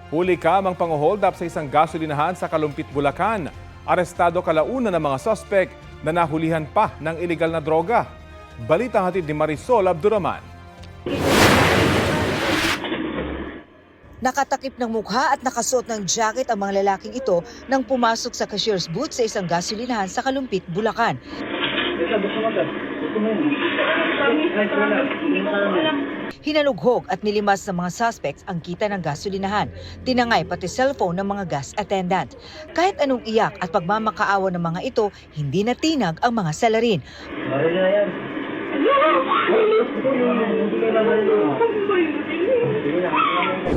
Huli kamang pang-hold up sa isang gasolinahan sa Kalumpit, Bulacan. Arestado kalauna ng mga suspect na nahulihan pa ng iligal na droga. Balitang hatid ni Marisol Abduraman. Nakatakip ng mukha at nakasuot ng jacket ang mga lalaking ito nang pumasok sa cashier's booth sa isang gasolinahan sa Kalumpit, Bulacan. Hinalughog at nilimas ng mga suspects ang kita ng gasolinahan. Tinangay pati cellphone ng mga gas attendant. Kahit anong iyak at pagmamakaawa ng mga ito, hindi natinag ang mga salarin.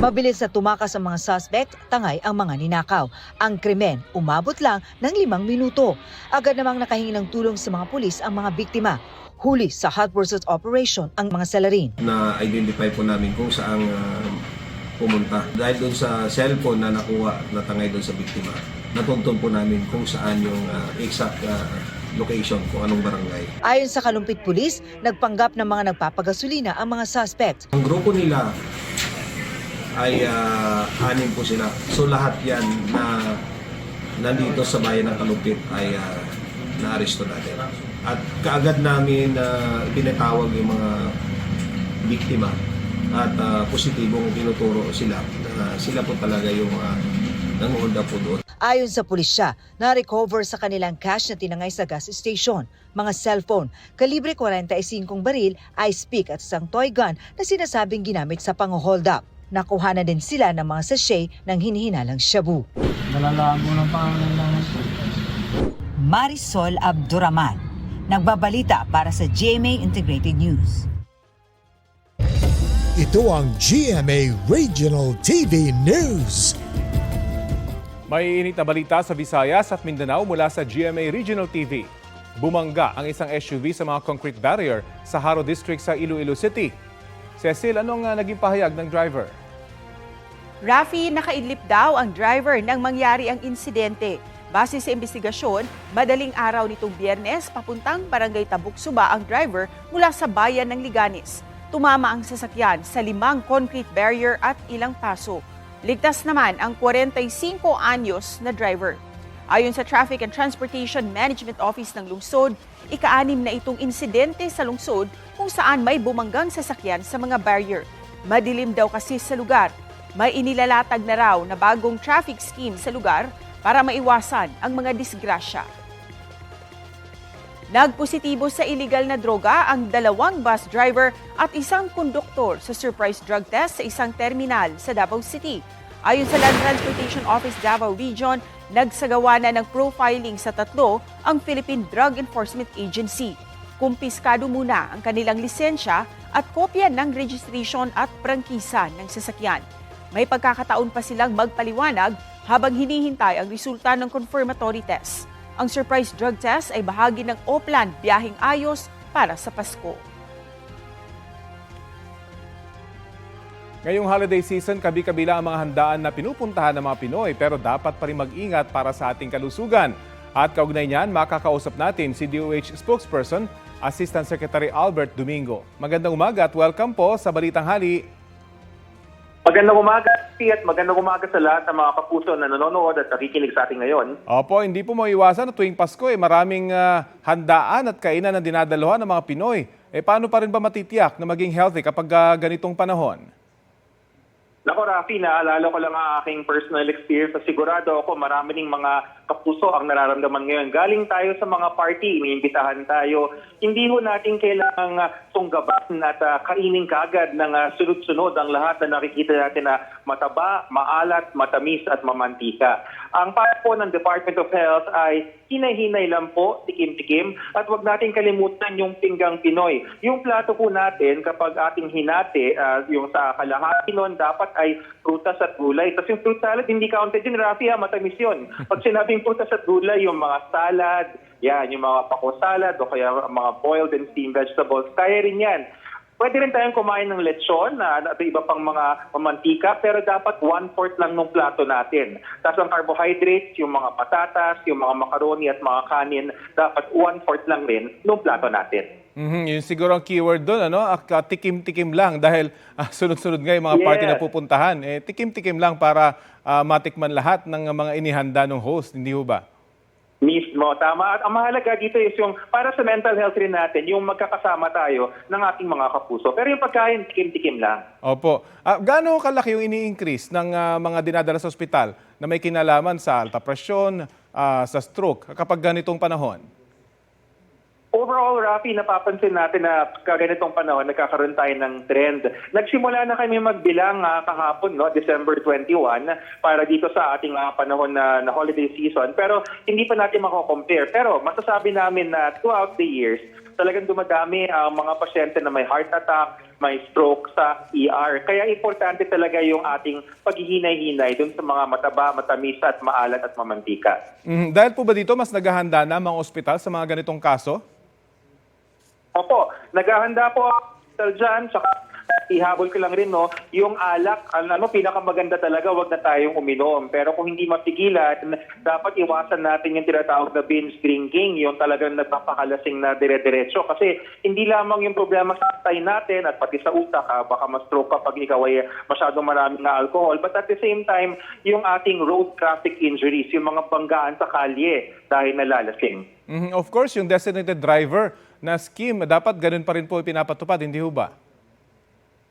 Mabilis na tumakas ang mga suspect, tangay ang mga ninakaw. Ang krimen, umabot lang ng 5 minuto. Agad namang nakahingi ng tulong sa mga pulis ang mga biktima. Huli sa hot pursuit operation ang mga salarin. Na-identify po namin kung saan pumunta. Dahil doon sa cellphone na nakuha, natangay doon sa biktima, natuntun po namin kung saan yung exact location, kung anong barangay. Ayon sa Kalumpit Police, nagpanggap ng mga nagpapagasolina ang mga suspect. Ang grupo nila ay 6 po sila. So lahat yan na nandito sa bayan ng Kalumpit ay na-aresto natin. At kaagad namin pinatawag yung mga biktima at positibong tinuturo sila na sila po talaga yung nang-hold up po doon. Ayon sa pulisya, na-recover sa kanilang cash na tinangay sa gas station, mga cellphone, kalibre 45 baril, ice pick at isang toy gun na sinasabing ginamit sa pang-hold up. Nakuha na din sila ng mga sachet ng hinihinalang shabu. Nalalaan mo ng pangalan ng Marisol Abduraman, nagbabalita para sa GMA Integrated News. Ito ang GMA Regional TV News. May init na balita sa Visayas at Mindanao mula sa GMA Regional TV. Bumangga ang isang SUV sa mga concrete barrier sa Haro District sa Iloilo City. Cecil, anong naging pahayag ng driver? Rafi, nakaidlip daw ang driver nang mangyari ang insidente. Base sa investigasyon, madaling araw nitong Biyernes, papuntang Barangay Tabuk-Suba ang driver mula sa bayan ng Liganis. Tumama ang sasakyan sa 5 concrete barrier at ilang paso. Ligtas naman ang 45 anyos na driver. Ayon sa Traffic and Transportation Management Office ng lungsod, ika-6 na itong insidente sa lungsod kung saan may bumanggang sasakyan sa mga barrier. Madilim daw kasi sa lugar. May inilalatag na raw na bagong traffic scheme sa lugar para maiwasan ang mga disgrasya. Nagpositibo sa illegal na droga ang 2 bus driver at isang konduktor sa surprise drug test sa isang terminal sa Davao City. Ayon sa Land Transportation Office Davao Region, nagsagawa na ng profiling sa 3 ang Philippine Drug Enforcement Agency. Kumpiskado muna ang kanilang lisensya at kopya ng registration at prangkisa ng sasakyan. May pagkakataon pa silang magpaliwanag habang hinihintay ang resulta ng confirmatory test. Ang surprise drug test ay bahagi ng Oplan Biyaheng Ayos para sa Pasko. Ngayong holiday season, kabi-kabila ang mga handaan na pinupuntahan ng mga Pinoy pero dapat pa rin mag-ingat para sa ating kalusugan. At kaugnay niyan, makakausap natin si DOH spokesperson, Assistant Secretary Albert Domingo. Magandang umaga at welcome po sa Balitang Hali. Magandang umaga at magandang umaga sa lahat ng mga kapuso na nanonood at nakikinig sa atin ngayon. Opo, hindi po maiwasan na tuwing Pasko maraming handaan at kainan na dinadalohan ng mga Pinoy. Paano pa rin ba matitiyak na maging healthy kapag ganitong panahon? Nako Rafi, naalala ko lang ang aking personal experience. Sigurado ako marami ning mga kapuso ang nararamdaman ngayon. Galing tayo sa mga party, iniimbitahan tayo. Hindi ho natin kailangang tunggaban at kainin kaagad ng sunod-sunod ang lahat na nakikita natin na mataba, maalat, matamis at mamantika. Ang para po ng Department of Health ay hinay-hinay lang po, tikim-tikim, at huwag natin kalimutan yung pinggang Pinoy. Yung plato po natin, kapag ating hinati, yung sa kalahati nun, dapat ay prutas at gulay. Tapos yung fruit salad, hindi counted yun, Rafi, matamis yun. Pag sinabing prutas at gulay, yung mga salad, yan, yung mga pako salad, o kaya mga boiled and steamed vegetables, kaya rin yan. Pwede rin tayong kumain ng lechon at iba pang mga mamantika, pero dapat 1/4 lang ng plato natin. Tapos ang carbohydrates, yung mga patatas, yung mga macaroni at mga kanin, dapat 1/4 lang rin ng plato natin. Yun siguro ang keyword doon, ano? Tikim-tikim lang dahil sunod-sunod nga yung mga party na Yes. pupuntahan. Tikim-tikim lang para matikman lahat ng mga inihanda ng host, hindi ho ba? Mismo, tama. At ang mahalaga dito is yung para sa mental health rin natin, yung magkakasama tayo ng ating mga kapuso. Pero yung pagkain, tikim-tikim lang. Opo. Gaano kalaki yung ini-increase ng mga dinadala sa ospital na may kinalaman sa alta presyon, sa stroke kapag ganitong panahon? Overall, Rafi, napapansin natin na kaganitong panahon, nagkakaroon tayo ng trend. Nagsimula na kami magbilang kahapon, no, December 21, para dito sa ating panahon na holiday season. Pero hindi pa natin mako-compare. Pero masasabi namin na throughout the years, talagang dumadami ang mga pasyente na may heart attack, may stroke sa ER. Kaya importante talaga yung ating paghihinay-hinay dun sa mga mataba, matamis at maalat at mamantika. Dahil po ba dito mas naghahanda na mga ospital sa mga ganitong kaso? Opo, naghahanda po ako dyan, saka ihabol ko lang rin, no, yung alak, pinakamaganda talaga, wag na tayong uminom. Pero kung hindi mapigilan, dapat iwasan natin yung tinatawag na binge drinking, yung talagang nagpapakalasing na dire-diretso. Kasi hindi lamang yung problema sa atay natin at pati sa utak, baka ma-stroke kapag ikaw ay masyadong maraming na alcohol. But at the same time, yung ating road traffic injuries, yung mga banggaan sa kalye dahil nalalasing. Of course, yung designated driver na scheme, dapat ganun pa rin po pinapatupad, hindi ho ba?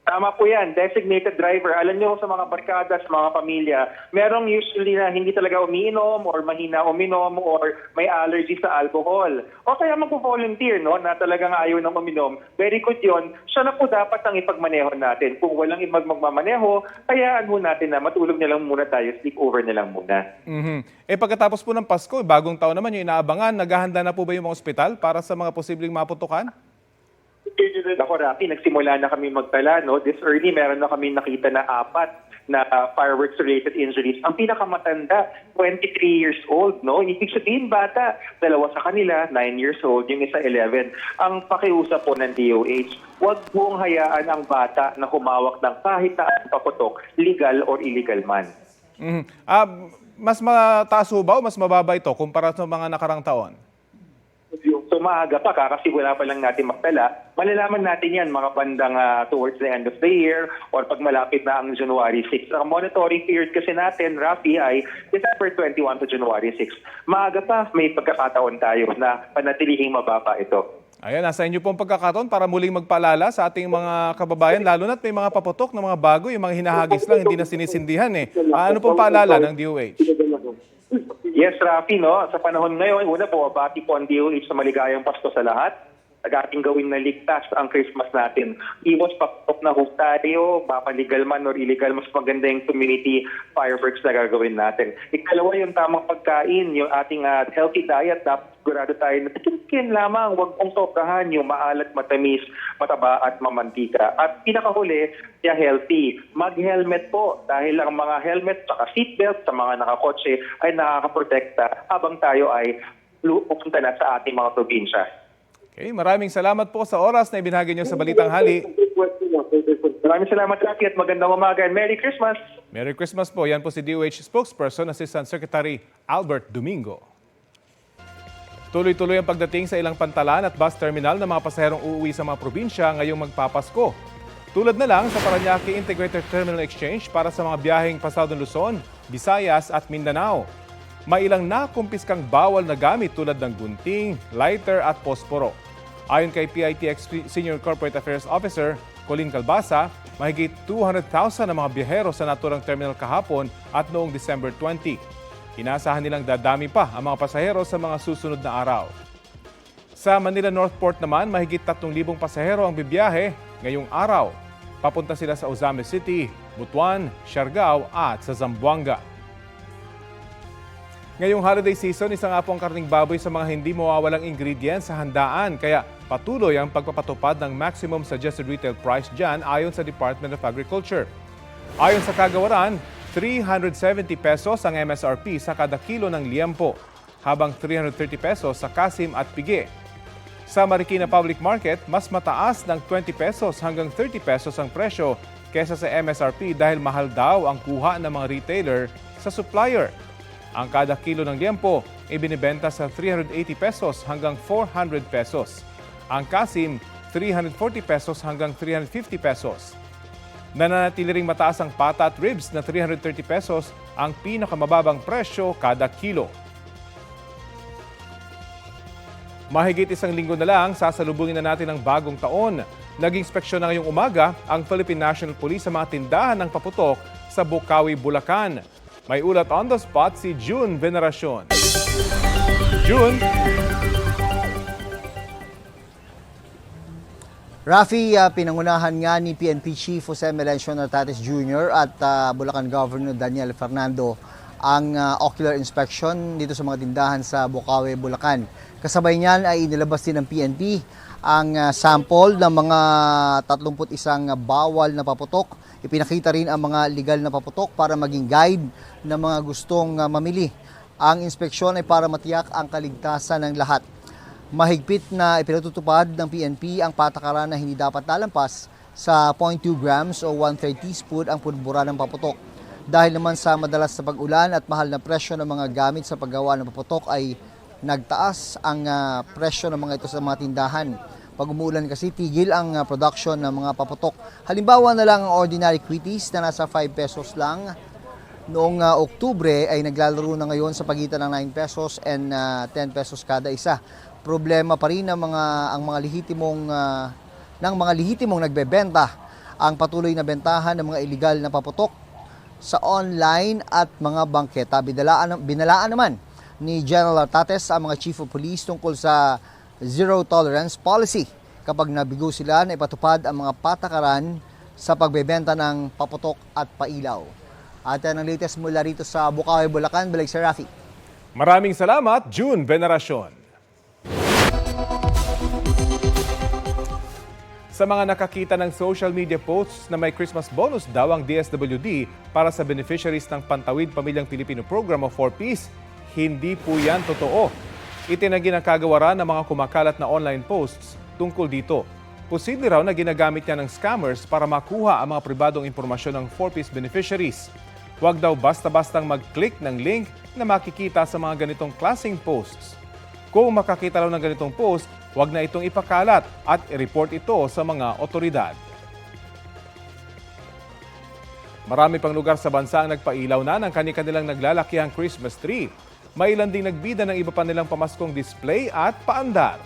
Tama po yan, designated driver. Alam niyo sa mga barkada, sa mga pamilya, merong usually na hindi talaga umiinom or mahina uminom or may allergy sa alcohol. O kaya magpo-volunteer, no, na talagang ayaw ng uminom. Very good yun. Siya na po dapat ang ipagmaneho natin. Kung walang magmamaneho, hayaan mo natin na matulog na lang muna tayo, sleep over na lang muna. Pagkatapos po ng Pasko, bagong taon naman yung inaabangan, naghahanda na po ba yung mga ospital para sa mga posibleng maputukan? Ako, Rafi, nagsimula na kami magtala, no? This early, meron na kami nakita na 4 na fireworks-related injuries. Ang pinakamatanda, 23 years old, no? Ibig sabihin, bata. 2 sa kanila, 9 years old, yung isa 11. Ang pakiusap po ng DOH, huwag mong hayaan ang bata na humawak ng kahit na anong paputok, legal or illegal man. Mas mataas ho ba o mas mababa ito kumpara sa mga nakarang taon? So maaga pa, kakasimula pa lang natin magtala, malalaman natin yan mga bandang towards the end of the year or pag malapit na ang January 6. Ang monitoring period kasi natin, Rafi, ay December 21 to January 6. Maaga pa, may pagkakataon tayo na panatilihing mababa ito. Ayan, nasa inyo pong pagkakataon para muling magpaalala sa ating mga kababayan, lalo na't may mga paputok na mga bago, yung mga hinahagis lang, hindi na sinisindihan eh. Ano pong paalala ng DOH? Yes, Rafi, no? Sa panahon ngayon, una po, bati po ang DOH sa maligayang Pasko sa lahat. Nag-ating gawin na ligtas ang Christmas natin. Iwas patok na host tayo, baka legal man or illegal, mas maganda yung community fireworks na gagawin natin. Ikalawa, yung tamang pagkain, yung ating healthy diet, dapat sigurado tayo na tikin lamang, huwag mong sobrahan yung maalat, matamis, mataba at mamantika. At pinakahuli, yung healthy. Mag-helmet po dahil ang mga helmet at seatbelt sa mga nakakotse ay nakakaprotekta habang tayo ay pupunta na sa ating mga probinsya. Okay, maraming salamat po sa oras na ibinahagi niyo sa Balitang Hali. Maraming salamat, Rafi, at magandang umaga and Merry Christmas! Merry Christmas po. Yan po si DOH spokesperson, Assistant Secretary Albert Domingo. Tuloy-tuloy ang pagdating sa ilang pantalan at bus terminal ng mga pasaherong uuwi sa mga probinsya ngayong magpapasko. Tulad na lang sa Parañaque Integrated Terminal Exchange para sa mga biyaheng Pasado Luzon, Visayas at Mindanao. May ilang nakumpiskang bawal na gamit tulad ng gunting, lighter at posporo. Ayon kay PITX Senior Corporate Affairs Officer Colin Calbasa, mahigit 200,000 na mga biyahero sa naturang terminal kahapon at noong December 20. Inasahan nilang dadami pa ang mga pasahero sa mga susunod na araw. Sa Manila Northport naman, mahigit 3,000 pasahero ang bibiyahe ngayong araw. Papunta sila sa Ozame City, Butuan, Siargao at sa Zamboanga. Ngayong holiday season, isa nga po ang karning baboy sa mga hindi mawawalang ingredients sa handaan. Kaya patuloy ang pagpapatupad ng maximum suggested retail price dyan ayon sa Department of Agriculture. Ayon sa kagawaran, 370 pesos ang MSRP sa kada kilo ng liempo, habang 330 pesos sa kasim at pigi. Sa Marikina Public Market, mas mataas ng 20 pesos hanggang 30 pesos ang presyo kesa sa MSRP dahil mahal daw ang kuha ng mga retailer sa supplier. Ang kada kilo ng liempo ay binibenta sa 380 pesos hanggang 400 pesos. Ang kasim, 340 pesos hanggang 350 pesos. Nananatili ring mataas ang pata at ribs na 330 pesos ang pinakamababang presyo kada kilo. Mahigit isang linggo na lang, sasalubungin na natin ang bagong taon. Nag-inspeksyon na ngayong umaga ang Philippine National Police sa mga tindahan ng paputok sa Bocaue, Bulacan. May ulat on the spot si June Veneracion. June? Rafi, pinangunahan nga ni PNP Chief Jose Melencio Nartates Jr. at Bulacan Governor Daniel Fernando ang ocular inspection dito sa mga tindahan sa Bocaue, Bulacan. Kasabay niyan ay inilabas din ng PNP ang sample ng mga 31 bawal na paputok. Ipinakita rin ang mga legal na paputok para maging guide ng mga gustong mamili. Ang inspeksyon ay para matiyak ang kaligtasan ng lahat. Mahigpit na ipinatutupad ng PNP ang patakaran na hindi dapat lalampas sa 0.2 grams o 1/3 teaspoon ang pulbura ng paputok. Dahil naman sa madalas na pag-ulan at mahal na presyo ng mga gamit sa paggawa ng paputok ay nagtaas ang presyo ng mga ito sa mga tindahan. Pag umuulan kasi, tigil ang production ng mga paputok. Halimbawa na lang ang ordinary quitties na nasa 5 pesos lang noong Oktubre ay naglalaro na ngayon sa pagitan ng 9 pesos and 10 pesos kada isa. Problema pa rin ang mga lehitimong nagbebenta ang patuloy na bentahan ng mga illegal na paputok sa online at mga bangketa. Binalaan naman ni General Nartates ang mga Chief of Police tungkol sa zero tolerance policy kapag nabigo sila na ipatupad ang mga patakaran sa pagbebenta ng paputok at pailaw. At yan ang latest mula rito sa Bocaue, Bulacan. Balik sa Rafi. Maraming salamat, June Veneracion. Sa mga nakakita ng social media posts na may Christmas bonus daw ang DSWD para sa beneficiaries ng Pantawid Pamilyang Pilipino Program o 4Ps, hindi po yan totoo. Itinanggi ng kagawaran ng mga kumakalat na online posts tungkol dito. Posible raw na ginagamit niya ng scammers para makuha ang mga pribadong impormasyon ng 4Ps beneficiaries. Huwag daw basta-bastang mag-click ng link na makikita sa mga ganitong klaseng posts. Kung makakita raw ng ganitong post, huwag na itong ipakalat at i-report ito sa mga otoridad. Marami pang lugar sa bansa ang nagpailaw na ng kani-kanilang naglalakihang Christmas tree. May ilan ding nagbida ng iba pa nilang pamaskong display at paandar.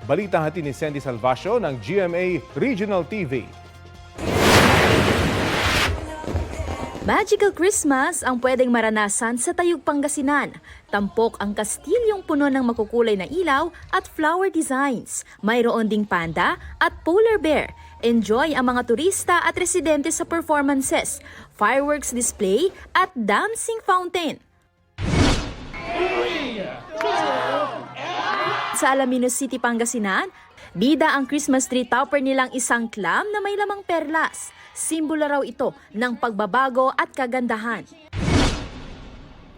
Balitang hatid ni Sandy Salvacio ng GMA Regional TV. Magical Christmas ang pwedeng maranasan sa Tayug, Pangasinan. Tampok ang kastilyong puno ng makukulay na ilaw at flower designs. Mayroon ding panda at polar bear. Enjoy ang mga turista at residente sa performances, fireworks display at dancing fountain. Sa Alaminos City, Pangasinan, bida ang Christmas tree topper nilang isang clam na may lamang perlas. Simbolo raw ito ng pagbabago at kagandahan.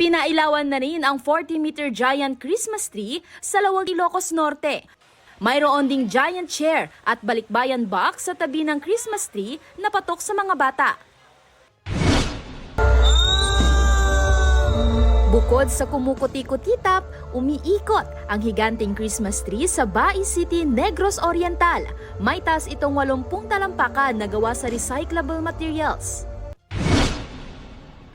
Pinailawan na rin ang 40-meter giant Christmas tree sa Lawag, Ilocos Norte. Mayroon ding giant chair at balikbayan box sa tabi ng Christmas tree na patok sa mga bata. Bukod sa kumukuti-kutitap, umiikot ang higanting Christmas tree sa Bai City, Negros Oriental. May taas itong 80 talampakan na gawa sa recyclable materials.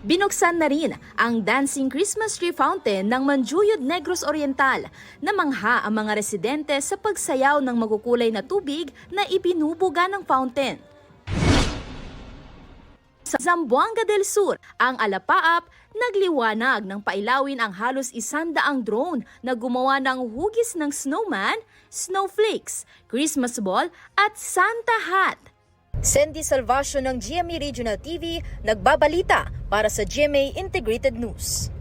Binuksan na rin ang dancing Christmas tree fountain ng Manjuyod, Negros Oriental. Namangha ang mga residente sa pagsayaw ng makukulay na tubig na ibinubuga ng fountain. Sa Zamboanga del Sur, ang Alapaap nagliwanag ng pailawin ang halos 100 drone na gumawa ng hugis ng snowman, snowflakes, Christmas ball at Santa hat. Sandy Salvacio ng GMA Regional TV, nagbabalita para sa GMA Integrated News.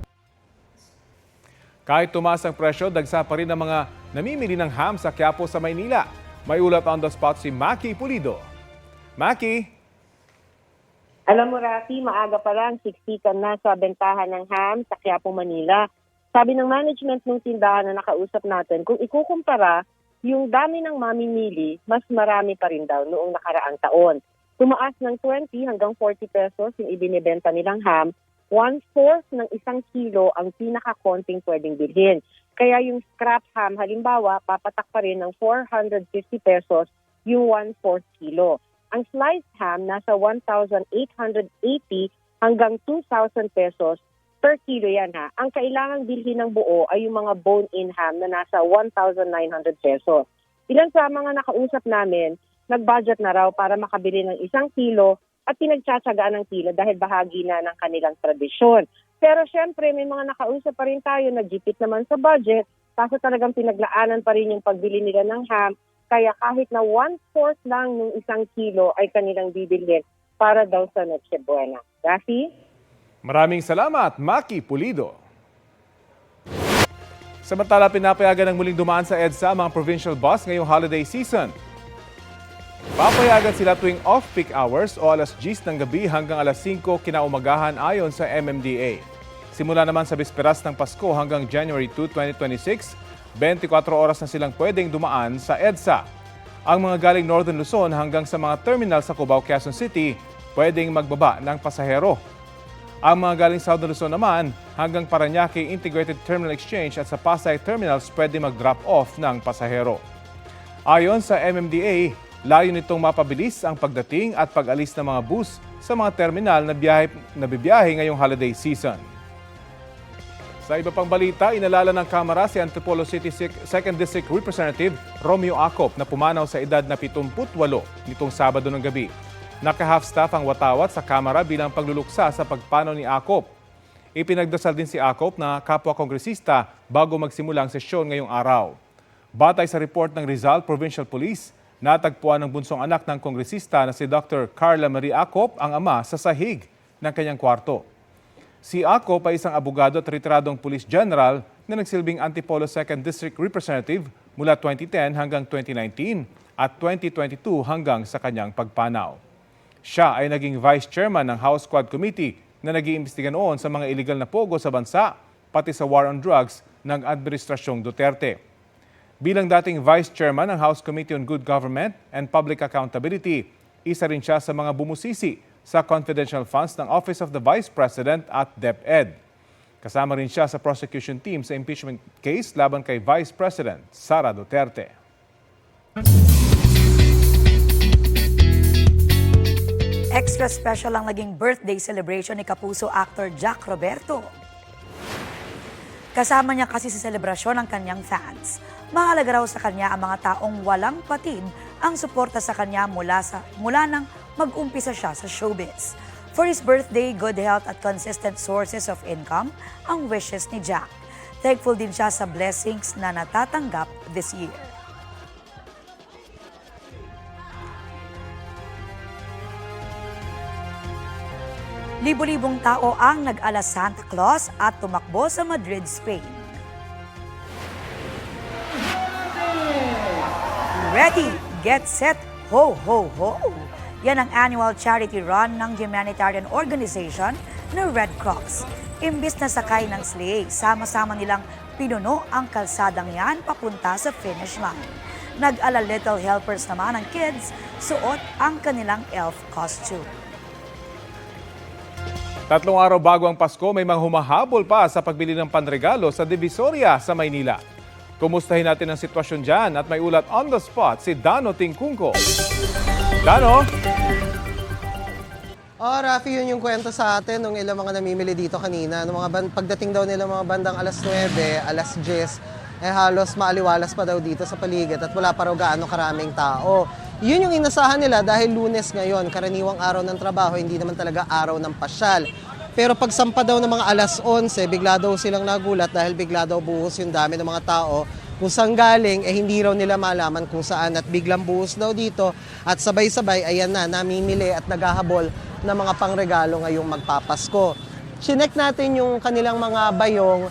Kahit tumaas ang presyo, dagsa pa rin ang mga namimili ng ham sa Quiapo sa Maynila. May ulat on the spot si Maki Pulido. Maki? Alam mo, Rafi, maaga pa lang siksikan na sa bentahan ng ham sa Quiapo, Manila. Sabi ng management ng tindahan na nakausap natin, kung ikukumpara, yung dami ng mamimili, mas marami pa rin daw noong nakaraang taon. Tumaas ng 20 hanggang 40 pesos yung ibinibenta nilang ham, 1/4 ng 1 kilo ang pinakakonting pwedeng bilhin. Kaya yung scrap ham, halimbawa, papatak pa rin ng 450 pesos yung 1/4 kilo. Ang sliced ham, nasa 1,880 hanggang 2,000 pesos per kilo yan ha. Ang kailangang bilhin ng buo ay yung mga bone-in ham na nasa 1,900 pesos. Ilan sa mga nakausap namin, nag-budget na raw para makabili ng 1 kilo at pinagtsatsagaan ng kilo dahil bahagi na ng kanilang tradisyon. Pero syempre, may mga nakausap pa rin tayo na gipit naman sa budget, kaso talagang pinaglaanan pa rin yung pagbili nila ng ham, kaya kahit na 1/4 lang ng 1 kilo ay kanilang bibilhin para daw sa Noche Buena. Rafi? Maraming salamat, Maki Pulido. Samantala, pinapayagan ng muling dumaan sa EDSA ang mga provincial bus ngayong holiday season. Papayagan sila tuwing off-peak hours o alas 10 ng gabi hanggang alas 5 kinaumagahan ayon sa MMDA. Simula naman sa bisperas ng Pasko hanggang January 2, 2026, 24 oras na silang pwedeng dumaan sa EDSA. Ang mga galing Northern Luzon hanggang sa mga terminal sa Cubao, Quezon City, pwedeng magbaba ng pasahero. Ang mga galing Southern Luzon naman hanggang Parañaque Integrated Terminal Exchange at sa Pasay Terminals pwede mag-drop off ng pasahero. Ayon sa MMDA, layo nitong mapabilis ang pagdating at pag-alis ng mga bus sa mga terminal na bibiyahe ngayong holiday season. Sa iba pang balita, inalala ng Kamara si Antipolo City 2nd District Representative Romeo Acop na pumanaw sa edad na 78 nitong Sabado ng gabi. Naka-half-staff ang watawat sa Kamara bilang pagluluksa sa pagpanaw ni Acop. Ipinagdasal din si Acop na kapwa-kongresista bago magsimula ang sesyon ngayong araw. Batay sa report ng Rizal Provincial Police, natagpuan ng bunsong anak ng kongresista na si Dr. Carla Marie Acop ang ama sa sahig ng kanyang kwarto. Si Acop ay isang abogado at retiradong Police General na nagsilbing Antipolo 2nd District Representative mula 2010 hanggang 2019 at 2022 hanggang sa kanyang pagpanaw. Siya ay naging Vice Chairman ng House Quad Committee na nag-iimbestiga noon sa mga illegal na pogo sa bansa, pati sa war on drugs ng Administrasyong Duterte. Bilang dating Vice Chairman ng House Committee on Good Government and Public Accountability, isa rin siya sa mga bumusisi sa confidential funds ng Office of the Vice President at DepEd. Kasama rin siya sa prosecution team sa impeachment case laban kay Vice President Sara Duterte. Extra special ang naging birthday celebration ni Kapuso actor Jack Roberto. Kasama niya kasi sa selebrasyon ang kanyang fans. Mahalaga raw sa kanya ang mga taong walang patid ang suporta sa kanya mula nang mag-umpisa siya sa showbiz. For his birthday, good health at consistent sources of income ang wishes ni Jack. Thankful din siya sa blessings na natatanggap this year. Libo-libong tao ang nag-ala Santa Claus at tumakbo sa Madrid, Spain. Ready, get set, ho, ho, ho! Yan ang annual charity run ng humanitarian organization na Red Cross. Imbis na sakay ng sleigh, sama-sama nilang pinuno ang kalsadang yan papunta sa finish line. Nag-ala little helpers naman ang kids, suot ang kanilang elf costume. 3 araw bago ang Pasko, may mga humahabol pa sa pagbili ng panregalo sa Divisoria sa Maynila. Kumustahin natin ang sitwasyon dyan at may ulat on the spot si Dano Tingkungko. Dano? Rafi, yun yung kwento sa atin nung ilang mga namimili dito kanina. Nung pagdating daw nila mga bandang alas 9, alas 10, halos maaliwalas pa daw dito sa paligid at wala pa raw gaano karaming tao. Yun yung inasahan nila dahil Lunes ngayon, karaniwang araw ng trabaho, hindi naman talaga araw ng pasyal. Pero pagsampa daw ng mga alas 11, bigla daw silang nagulat dahil bigla daw buhos yung dami ng mga tao. Kung saan galing, hindi raw nila malaman kung saan at biglang buhos daw dito. At sabay-sabay, ayan na, namimili at naghahabol ng mga pangregalo ngayong magpapasko. Chinek natin yung kanilang mga bayong,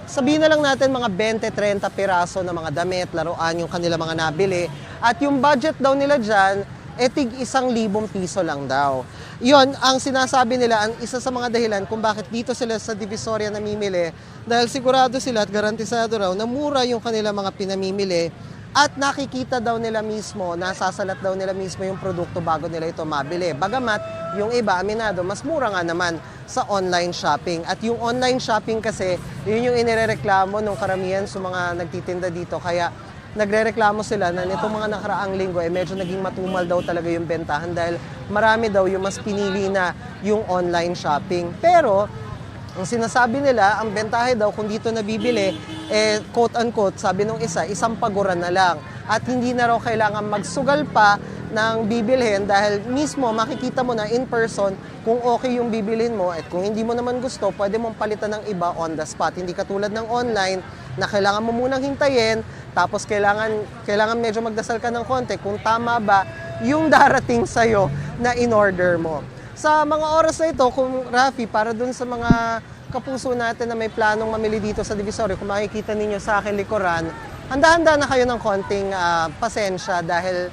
sabihin na lang natin mga 20-30 piraso na mga damit, laruan yung kanilang mga nabili. At yung budget daw nila dyan, tig 1,000 piso lang daw. Yon ang sinasabi nila, ang isa sa mga dahilan kung bakit dito sila sa Divisoria namimili, dahil sigurado sila at garantisado raw na mura yung kanilang mga pinamimili at nakikita daw nila mismo, nasasalat daw nila mismo yung produkto bago nila ito mabili. Bagamat yung iba, aminado, mas mura nga naman sa online shopping. At yung online shopping kasi, yun yung inirereklamo ng karamihan sa mga nagtitinda dito. Kaya nagrereklamo sila na nitong mga nakaraang linggo, medyo naging matumal daw talaga yung bentahan dahil marami daw yung mas pinili na yung online shopping. Pero, ang sinasabi nila, ang bentahe daw kung dito nabibili, quote-unquote, sabi nung isa, isang paguran na lang. At hindi na raw kailangan magsugal pa ng bibilhin dahil mismo makikita mo na in person kung okay yung bibilhin mo at kung hindi mo naman gusto, pwede mong palitan ng iba on the spot. Hindi katulad ng online na kailangan mo munang hintayin tapos kailangan medyo magdasal ka ng konti kung tama ba yung darating sa'yo na in-order mo. Sa mga oras na ito, kung Rafi, para dun sa mga kapuso natin na may planong mamili dito sa Divisoria, kung makikita ninyo sa akin likuran, handa-handa na kayo ng konting pasensya dahil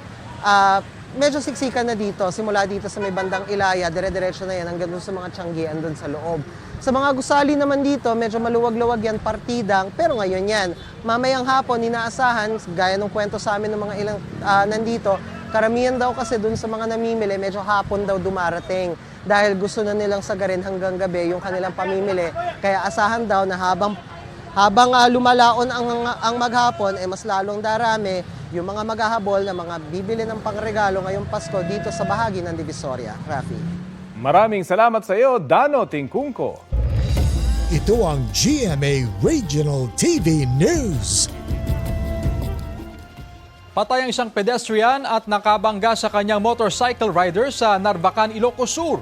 medyo siksikan na dito. Simula dito sa may bandang Ilaya, dire-diretso na yan hanggang dun sa mga tiyanggian dun sa loob. Sa mga gusali naman dito, medyo maluwag-luwag yan, partidang, pero ngayon yan. Mamayang hapon, inaasahan, gaya ng kwento sa amin ng mga ilang nandito, karamihan daw kasi dun sa mga namimili, medyo hapon daw dumarating dahil gusto na nilang sagarin hanggang gabi yung kanilang pamimili. Kaya asahan daw na habang lumalaon ang maghapon, mas lalong darami yung mga maghahabol na mga bibili ng pangregalo ngayong Pasko dito sa bahagi ng Divisoria. Rafi. Maraming salamat sa iyo, Dano Tingkungko. Ito ang GMA Regional TV News. Patay ang isang pedestrian at nakabangga sa kanyang motorcycle rider sa Narvacan, Ilocos Sur.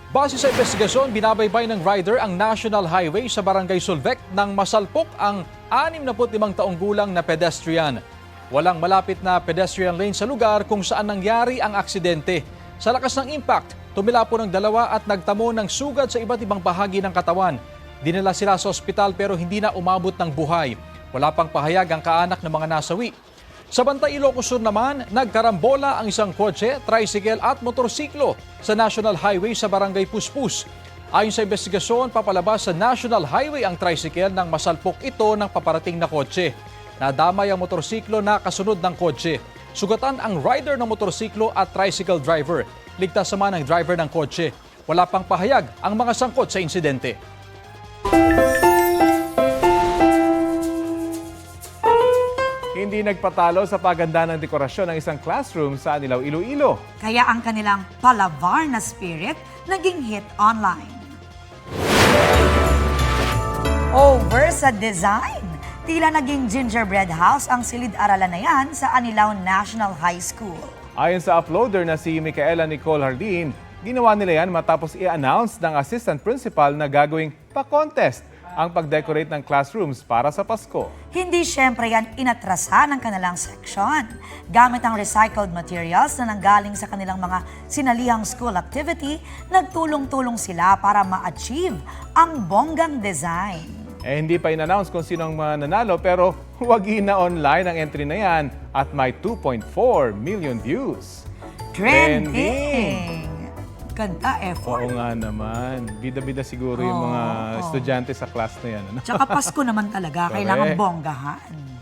Base sa investigasyon, binabaybay ng rider ang National Highway sa Barangay Sulvec nang masalpok ang 65 taong gulang na pedestrian. Walang malapit na pedestrian lane sa lugar kung saan nangyari ang aksidente. Sa lakas ng impact, tumilapo ng dalawa at nagtamo ng sugat sa iba't ibang bahagi ng katawan. Dinala sila sa ospital pero hindi na umabot ng buhay. Wala pang pahayag ang kaanak ng mga nasawi. Sa Bantay, Ilocos Sur naman, nagkarambola ang isang kotse, tricycle at motorsiklo sa National Highway sa Barangay Puspus. Ayon sa investigasyon, papalabas sa National Highway ang tricycle nang masalpok ito ng paparating na kotse. Nadamay ang motorsiklo na kasunod ng kotse. Sugatan ang rider ng motorsiklo at tricycle driver. Ligtas naman ang driver ng kotse. Wala pang pahayag ang mga sangkot sa insidente. Hindi nagpatalo sa paganda ng dekorasyon ng isang classroom sa Anilaw, Iloilo. Kaya ang kanilang palavar na spirit naging hit online. Over sa design, tila naging gingerbread house ang silid-aralan na yan sa Anilaw National High School. Ayon sa uploader na si Micaela Nicole Hardin, ginawa nila yan matapos i-announce ng assistant principal na gagawing pa-contest ang pag-decorate ng classrooms para sa Pasko. Hindi syempre yan inatrasa ng kanilang section. Gamit ang recycled materials na nanggaling sa kanilang mga sinalihang school activity, nagtulong-tulong sila para ma-achieve ang bonggang design. Hindi pa in-announce kung sino ang mananalo pero wagi na online ang entry na yan at may 2.4 million views. Trending! Ganda, effort. Oo nga naman. Bida-bida siguro yung mga estudyante sa class na yan. Ano? Tsaka Pasko naman talaga, kailangan bonggahan.